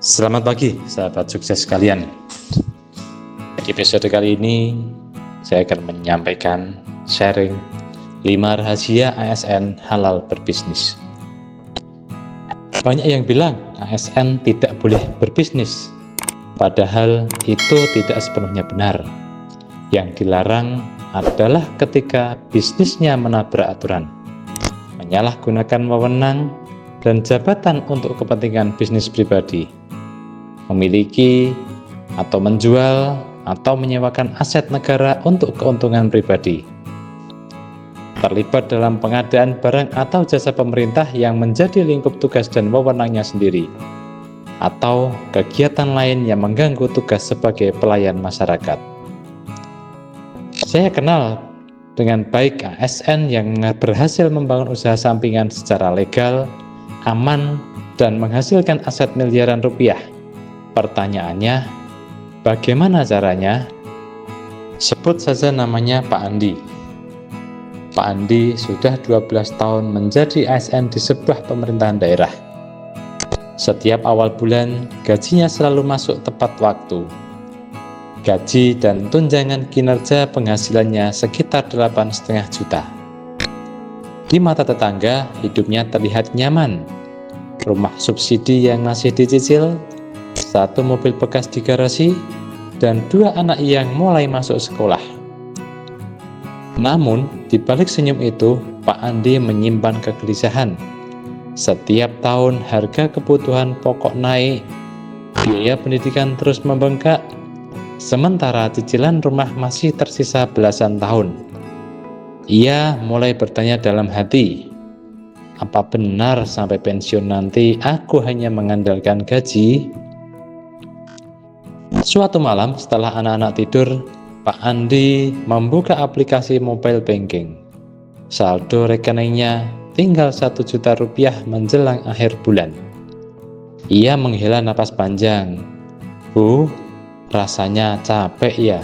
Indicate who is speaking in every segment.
Speaker 1: Selamat pagi, sahabat sukses sekalian. Di episode kali ini, saya akan menyampaikan sharing 5 rahasia ASN halal berbisnis. Banyak yang bilang ASN tidak boleh berbisnis, padahal itu tidak sepenuhnya benar. Yang dilarang adalah ketika bisnisnya menabrak aturan, menyalahgunakan wewenang dan jabatan untuk kepentingan bisnis pribadi, memiliki atau menjual atau menyewakan aset negara untuk keuntungan pribadi, terlibat dalam pengadaan barang atau jasa pemerintah yang menjadi lingkup tugas dan wewenangnya sendiri, atau kegiatan lain yang mengganggu tugas sebagai pelayan masyarakat. Saya kenal dengan baik ASN yang berhasil membangun usaha sampingan secara legal, aman, dan menghasilkan aset miliaran rupiah. Pertanyaannya, bagaimana caranya? Sebut saja namanya Pak Andi. Pak Andi sudah 12 tahun menjadi ASN di sebuah pemerintahan daerah. Setiap awal bulan, gajinya selalu masuk tepat waktu. Gaji dan tunjangan kinerja penghasilannya sekitar 8,5 juta. Di mata tetangga, hidupnya terlihat nyaman. Rumah subsidi yang masih dicicil, 1 mobil bekas di garasi, dan 2 anak yang mulai masuk sekolah. Namun, di balik senyum itu, Pak Andi menyimpan kegelisahan. Setiap tahun harga kebutuhan pokok naik, biaya pendidikan terus membengkak, sementara cicilan rumah masih tersisa belasan tahun. Ia mulai bertanya dalam hati, apa benar sampai pensiun nanti aku hanya mengandalkan gaji? Suatu malam setelah anak-anak tidur, Pak Andi membuka aplikasi mobile banking. Saldo rekeningnya tinggal 1 juta rupiah menjelang akhir bulan. Ia menghela napas panjang. Rasanya capek ya.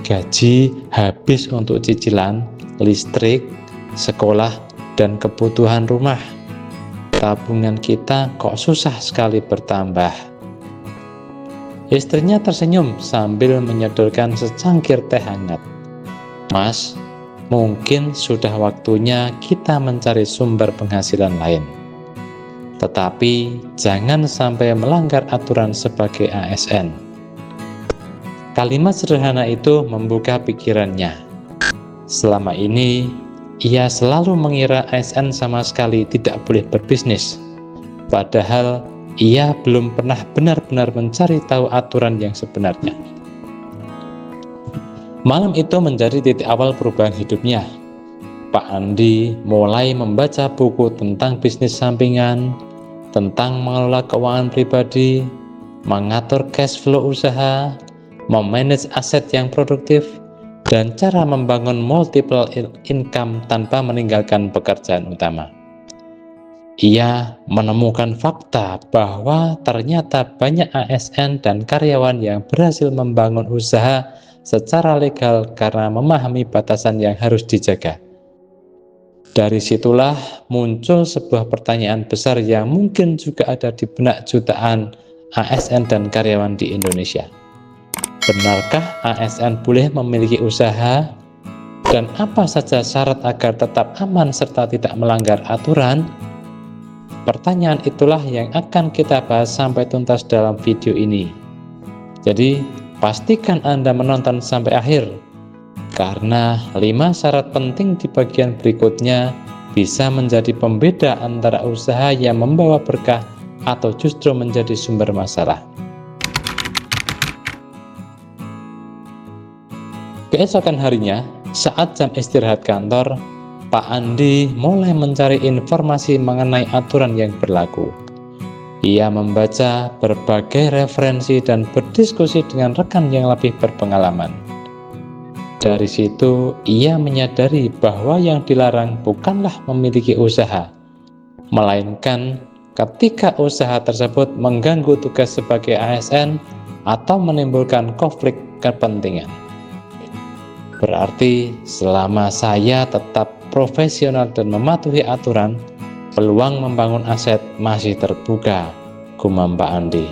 Speaker 1: Gaji habis untuk cicilan, listrik, sekolah, dan kebutuhan rumah. Tabungan kita kok susah sekali bertambah. Istrinya tersenyum sambil menyodorkan secangkir teh hangat. Mas, mungkin sudah waktunya kita mencari sumber penghasilan lain. Tetapi jangan sampai melanggar aturan sebagai ASN. Kalimat sederhana itu membuka pikirannya. Selama ini, ia selalu mengira ASN sama sekali tidak boleh berbisnis. Padahal ia belum pernah benar-benar mencari tahu aturan yang sebenarnya. Malam itu menjadi titik awal perubahan hidupnya. Pak Andi mulai membaca buku tentang bisnis sampingan, tentang mengelola keuangan pribadi, mengatur cash flow usaha, memanage aset yang produktif, dan cara membangun multiple income tanpa meninggalkan pekerjaan utama. Ia menemukan fakta bahwa ternyata banyak ASN dan karyawan yang berhasil membangun usaha secara legal karena memahami batasan yang harus dijaga. Dari situlah muncul sebuah pertanyaan besar yang mungkin juga ada di benak jutaan ASN dan karyawan di Indonesia. Benarkah ASN boleh memiliki usaha? Dan apa saja syarat agar tetap aman serta tidak melanggar aturan? Pertanyaan itulah yang akan kita bahas sampai tuntas dalam video ini. Jadi, pastikan Anda menonton sampai akhir, karena 5 syarat penting di bagian berikutnya bisa menjadi pembeda antara usaha yang membawa berkah atau justru menjadi sumber masalah. Keesokan harinya, saat jam istirahat kantor, Pak Andi mulai mencari informasi mengenai aturan yang berlaku. Ia membaca berbagai referensi dan berdiskusi dengan rekan yang lebih berpengalaman. Dari situ, ia menyadari bahwa yang dilarang bukanlah memiliki usaha, melainkan ketika usaha tersebut mengganggu tugas sebagai ASN atau menimbulkan konflik kepentingan. Berarti selama saya tetap profesional dan mematuhi aturan, peluang membangun aset masih terbuka, gumam Pak Andi.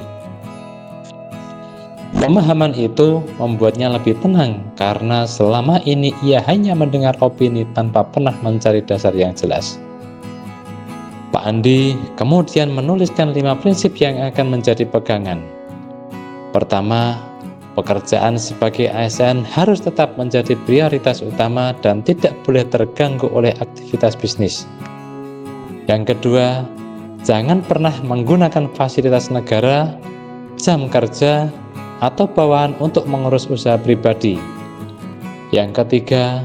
Speaker 1: Pemahaman itu membuatnya lebih tenang karena selama ini ia hanya mendengar opini tanpa pernah mencari dasar yang jelas. Pak Andi kemudian menuliskan 5 prinsip yang akan menjadi pegangan. Pertama, pekerjaan sebagai ASN harus tetap menjadi prioritas utama dan tidak boleh terganggu oleh aktivitas bisnis. Yang kedua, jangan pernah menggunakan fasilitas negara, jam kerja, atau bawahan untuk mengurus usaha pribadi. Yang ketiga,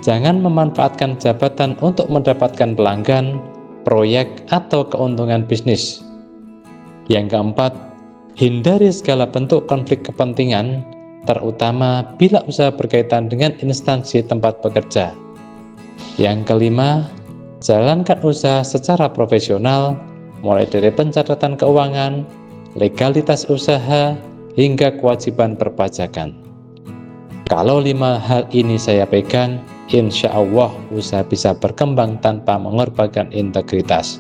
Speaker 1: jangan memanfaatkan jabatan untuk mendapatkan pelanggan, proyek, atau keuntungan bisnis. Yang keempat, hindari segala bentuk konflik kepentingan, terutama bila usaha berkaitan dengan instansi tempat bekerja. Yang kelima, jalankan usaha secara profesional, mulai dari pencatatan keuangan, legalitas usaha, hingga kewajiban perpajakan. Kalau 5 hal ini saya pegang, insya Allah usaha bisa berkembang tanpa mengorbankan integritas,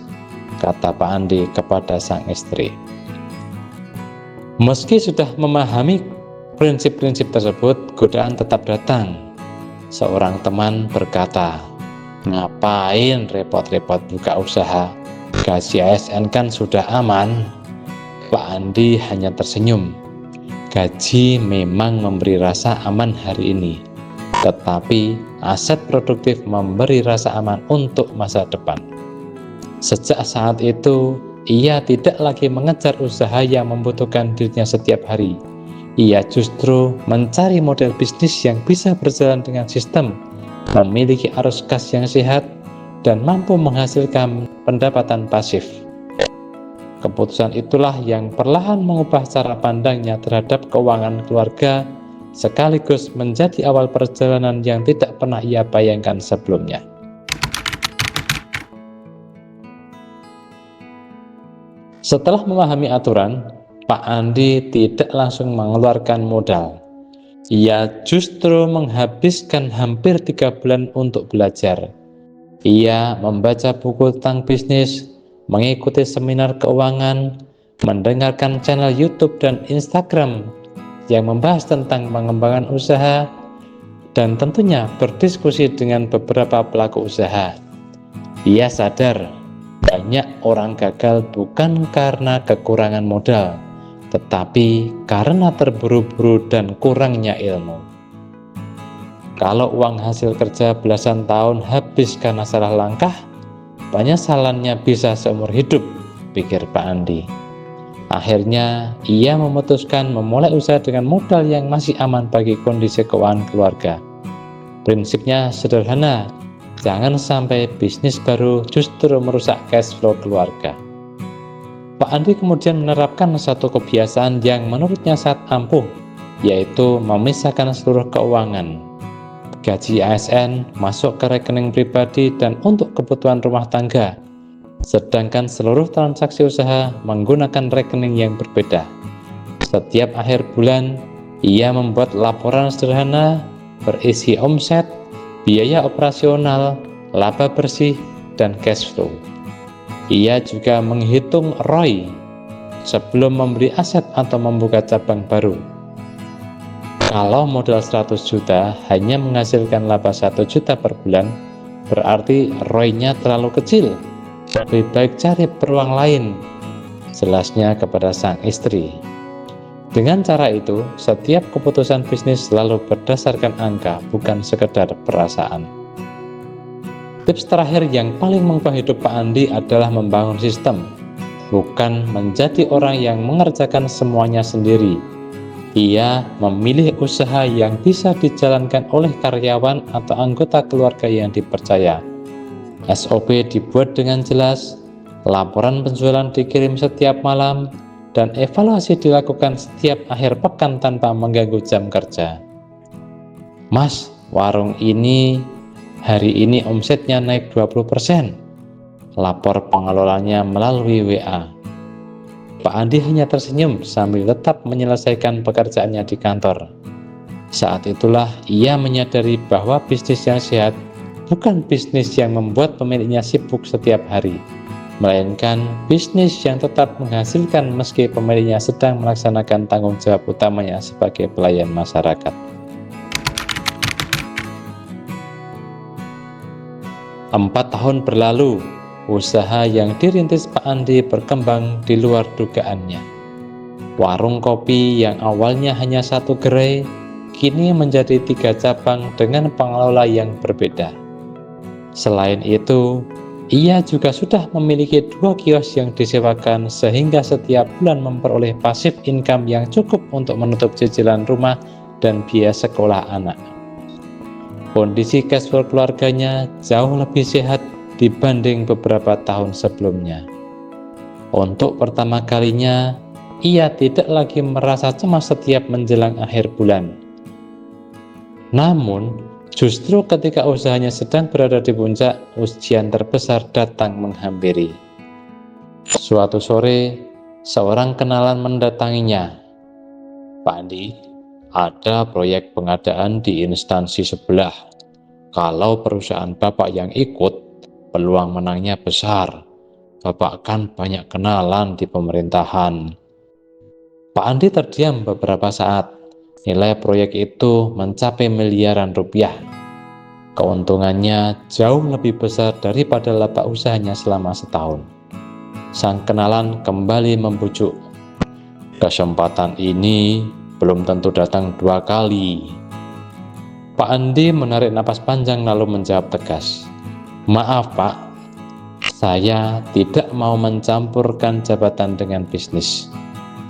Speaker 1: kata Pak Andi kepada sang istri. Meski sudah memahami prinsip-prinsip tersebut, godaan tetap datang. Seorang teman berkata, "Ngapain repot-repot buka usaha? Gaji ASN kan sudah aman." Pak Andi hanya tersenyum. Gaji memang memberi rasa aman hari ini, tetapi aset produktif memberi rasa aman untuk masa depan. Sejak saat itu, ia tidak lagi mengejar usaha yang membutuhkan dirinya setiap hari. Ia justru mencari model bisnis yang bisa berjalan dengan sistem, memiliki arus kas yang sehat, dan mampu menghasilkan pendapatan pasif. Keputusan itulah yang perlahan mengubah cara pandangnya terhadap keuangan keluarga, sekaligus menjadi awal perjalanan yang tidak pernah ia bayangkan sebelumnya. Setelah memahami aturan, Pak Andi tidak langsung mengeluarkan modal. Ia justru menghabiskan hampir 3 bulan untuk belajar. Ia membaca buku tentang bisnis, mengikuti seminar keuangan, mendengarkan channel YouTube dan Instagram yang membahas tentang pengembangan usaha, dan tentunya berdiskusi dengan beberapa pelaku usaha. Ia sadar banyak orang gagal bukan karena kekurangan modal, tetapi karena terburu-buru dan kurangnya ilmu. Kalau uang hasil kerja belasan tahun habis karena salah langkah, penyesalannya bisa seumur hidup, pikir Pak Andi. Akhirnya, ia memutuskan memulai usaha dengan modal yang masih aman bagi kondisi keuangan keluarga. Prinsipnya sederhana, jangan sampai bisnis baru justru merusak cash flow keluarga. Pak Andi kemudian menerapkan satu kebiasaan yang menurutnya sangat ampuh, yaitu memisahkan seluruh keuangan. Gaji ASN masuk ke rekening pribadi dan untuk kebutuhan rumah tangga, sedangkan seluruh transaksi usaha menggunakan rekening yang berbeda. Setiap akhir bulan, ia membuat laporan sederhana berisi omset, biaya operasional, laba bersih, dan cash flow. Ia juga menghitung ROI sebelum membeli aset atau membuka cabang baru. Kalau modal 100 juta hanya menghasilkan laba 1 juta per bulan, berarti ROI-nya terlalu kecil. Lebih baik cari peluang lain, jelasnya kepada sang istri. Dengan cara itu, setiap keputusan bisnis selalu berdasarkan angka, bukan sekedar perasaan. Tips terakhir yang paling mengubah hidup Pak Andi adalah membangun sistem, bukan menjadi orang yang mengerjakan semuanya sendiri. Ia memilih usaha yang bisa dijalankan oleh karyawan atau anggota keluarga yang dipercaya. SOP dibuat dengan jelas, laporan penjualan dikirim setiap malam, dan evaluasi dilakukan setiap akhir pekan tanpa mengganggu jam kerja. "Mas, warung ini hari ini omsetnya naik 20%, lapor pengelolanya melalui WA. Pak Andi hanya tersenyum sambil tetap menyelesaikan pekerjaannya di kantor. Saat itulah ia menyadari bahwa bisnis yang sehat bukan bisnis yang membuat pemiliknya sibuk setiap hari, melainkan bisnis yang tetap menghasilkan meski pemiliknya sedang melaksanakan tanggung jawab utamanya sebagai pelayan masyarakat. 4 tahun berlalu, usaha yang dirintis Pak Andi berkembang di luar dugaannya. Warung kopi yang awalnya hanya 1 gerai, kini menjadi 3 cabang dengan pengelola yang berbeda. Selain itu, ia juga sudah memiliki 2 kios yang disewakan sehingga setiap bulan memperoleh pasif income yang cukup untuk menutup cicilan rumah dan biaya sekolah anak. Kondisi cash flow keluarganya jauh lebih sehat dibanding beberapa tahun sebelumnya. Untuk pertama kalinya, ia tidak lagi merasa cemas setiap menjelang akhir bulan. Namun, justru ketika usahanya sedang berada di puncak, ujian terbesar datang menghampiri. Suatu sore, seorang kenalan mendatanginya. "Pak Andi, ada proyek pengadaan di instansi sebelah. Kalau perusahaan Bapak yang ikut, peluang menangnya besar. Bapak kan banyak kenalan di pemerintahan." Pak Andi terdiam beberapa saat. Nilai proyek itu mencapai miliaran rupiah. Keuntungannya jauh lebih besar daripada laba usahanya selama setahun. Sang kenalan kembali membujuk. "Kesempatan ini belum tentu datang 2 kali." Pak Andi menarik napas panjang lalu menjawab tegas, "Maaf Pak, saya tidak mau mencampurkan jabatan dengan bisnis.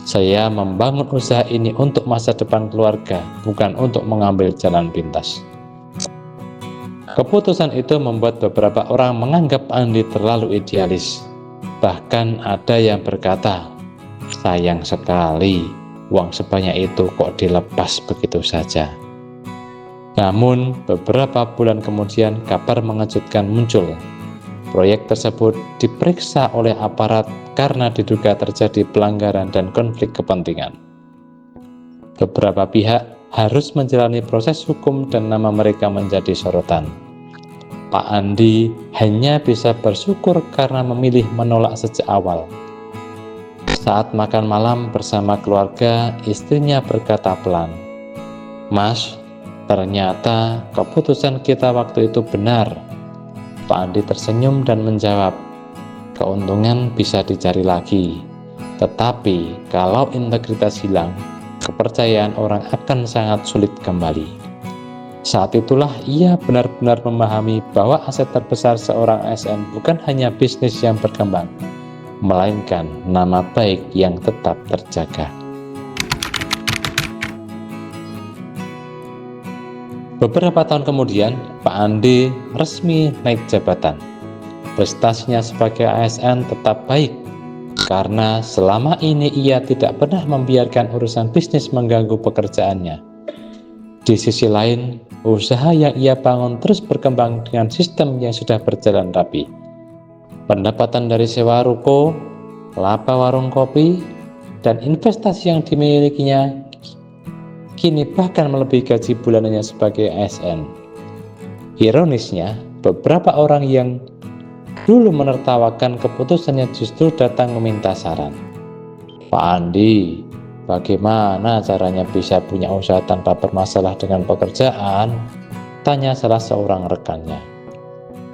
Speaker 1: Saya membangun usaha ini untuk masa depan keluarga, bukan untuk mengambil jalan pintas." Keputusan itu membuat beberapa orang menganggap Pak Andi terlalu idealis. Bahkan ada yang berkata, "Sayang sekali, uang sebanyak itu kok dilepas begitu saja." Namun, beberapa bulan kemudian kabar mengejutkan muncul. Proyek tersebut diperiksa oleh aparat karena diduga terjadi pelanggaran dan konflik kepentingan. Beberapa pihak harus menjalani proses hukum dan nama mereka menjadi sorotan. Pak Andi hanya bisa bersyukur karena memilih menolak sejak awal. Saat makan malam bersama keluarga, istrinya berkata pelan, "Mas, ternyata keputusan kita waktu itu benar." Pak Andi tersenyum dan menjawab, "Keuntungan bisa dicari lagi, tetapi kalau integritas hilang, kepercayaan orang akan sangat sulit kembali." Saat itulah ia benar-benar memahami bahwa aset terbesar seorang ASN bukan hanya bisnis yang berkembang, melainkan nama baik yang tetap terjaga. Beberapa tahun kemudian, Pak Andi resmi naik jabatan. Prestasinya sebagai ASN tetap baik, karena selama ini ia tidak pernah membiarkan urusan bisnis mengganggu pekerjaannya. Di sisi lain, usaha yang ia bangun terus berkembang dengan sistem yang sudah berjalan rapi. Pendapatan dari sewa ruko, laba warung kopi, dan investasi yang dimilikinya kini bahkan melebihi gaji bulanannya sebagai ASN. Ironisnya, beberapa orang yang dulu menertawakan keputusannya justru datang meminta saran. "Pak Andi, bagaimana caranya bisa punya usaha tanpa bermasalah dengan pekerjaan?" tanya salah seorang rekannya.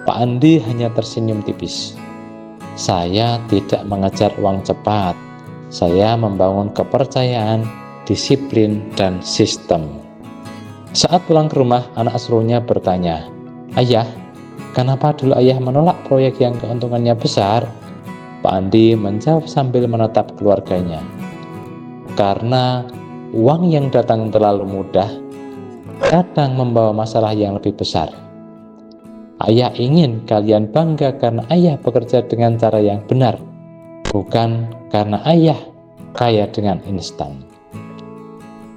Speaker 1: Pak Andi hanya tersenyum tipis. "Saya tidak mengejar uang cepat. Saya membangun kepercayaan, disiplin, dan sistem." Saat pulang ke rumah, anak sulungnya bertanya, "Ayah, kenapa dulu ayah menolak proyek yang keuntungannya besar?" Pak Andi menjawab sambil menatap keluarganya, "Karena uang yang datang terlalu mudah kadang membawa masalah yang lebih besar. Ayah ingin kalian bangga karena ayah bekerja dengan cara yang benar, bukan karena ayah kaya dengan instan."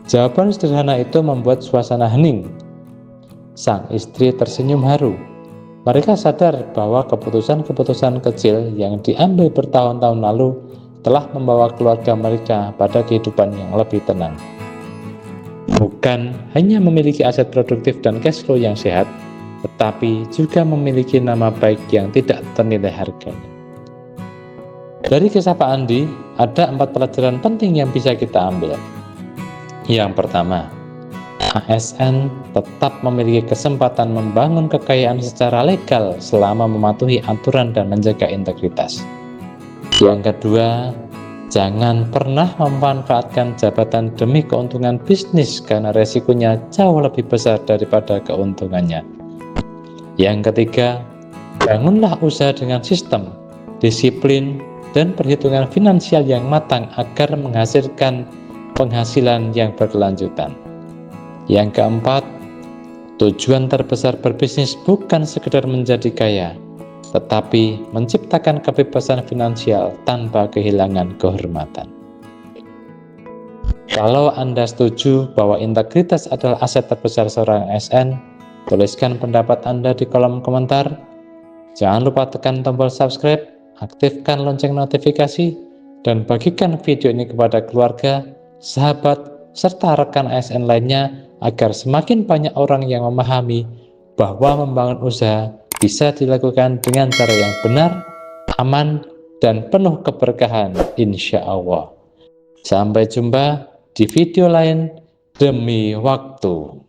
Speaker 1: Jawaban sederhana itu membuat suasana hening. Sang istri tersenyum haru. Mereka sadar bahwa keputusan-keputusan kecil yang diambil bertahun-tahun lalu telah membawa keluarga mereka pada kehidupan yang lebih tenang. Bukan hanya memiliki aset produktif dan cash flow yang sehat, tetapi juga memiliki nama baik yang tidak ternilai harganya. Dari kisah Pak Andi, ada 4 pelajaran penting yang bisa kita ambil. Yang pertama, ASN tetap memiliki kesempatan membangun kekayaan secara legal selama mematuhi aturan dan menjaga integritas. Yang kedua, jangan pernah memanfaatkan jabatan demi keuntungan bisnis karena resikonya jauh lebih besar daripada keuntungannya. Yang ketiga, bangunlah usaha dengan sistem, disiplin, dan perhitungan finansial yang matang agar menghasilkan penghasilan yang berkelanjutan. Yang keempat, tujuan terbesar berbisnis bukan sekedar menjadi kaya, tetapi menciptakan kebebasan finansial tanpa kehilangan kehormatan. Kalau Anda setuju bahwa integritas adalah aset terbesar seorang ASN, tuliskan pendapat Anda di kolom komentar. Jangan lupa tekan tombol subscribe, aktifkan lonceng notifikasi, dan bagikan video ini kepada keluarga, sahabat, serta rekan ASN lainnya agar semakin banyak orang yang memahami bahwa membangun usaha bisa dilakukan dengan cara yang benar, aman, dan penuh keberkahan, insya Allah. Sampai jumpa di video lain demi waktu.